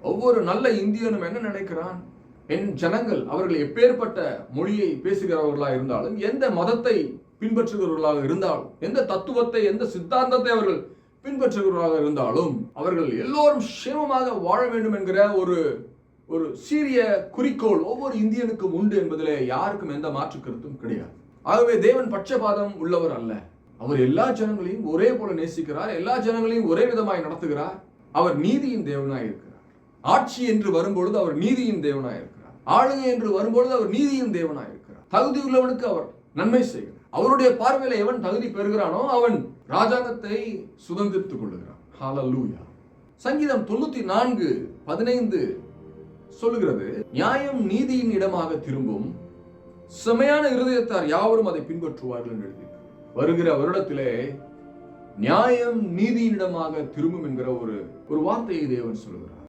ஒவ்வொரு நல்ல இந்தியனும் என்ன நினைக்கிறான்? என் ஜனங்கள் அவர்கள் எப்பேற்பட்ட மொழியை பேசுகிறவர்களாக இருந்தாலும், எந்த மதத்தை பின்பற்றுகிறவர்களாக இருந்தாலும், எந்த தத்துவத்தை, எந்த சித்தாந்தத்தை அவர்கள் பின்பற்றுகிறவர்களாக இருந்தாலும், அவர்கள் எல்லோரும் சேமமாக வாழ வேண்டும் என்கிற ஒரு சீரிய குறிக்கோள் ஒவ்வொரு இந்தியனுக்கும் உண்டு என்பதிலே யாருக்கும் எந்த மாற்று கருத்தும் கிடையாது. ஆகவே தேவன் பட்சபாதம் உள்ளவர் அல்ல. அவர் எல்லா ஜனங்களையும் ஒரே போல நேசிக்கிறார். எல்லா ஜனங்களையும் ஒரே விதமாய் நடத்துகிறார். அவர் நீதியின் தேவனாய் இருக்கிறார். ஆட்சி என்று வரும்பொழுது அவர் நீதியின் தேவனாய் இருக்கிறார். ஆளுகை என்று வரும்பொழுது அவர் நீதியின் தேவனாய் இருக்கிறார். தகுதி உள்ளவனுக்கு அவர் நன்மை செய்கிறார். அவருடைய பார்வையில எவன் தகுதி பெறுகிறானோ அவன் ராஜாங்கத்தை சுதந்திரித்துக் கொள்ளுகிறான். ஹல்லேலூயா. சங்கீதம் 94:15 சொல்லுகிறது, நியாயம் நீதியின் இடமாக திரும்பும், செமையான இருதயத்தார் யாவரும் அதை பின்பற்றுவார்கள் என்று எழுதி. வருகிற வருடத்திலே நியாயம் நீதியின் இடமாக திரும்பும் என்கிற ஒரு வார்த்தையை தேவன் சொல்லுகிறார்.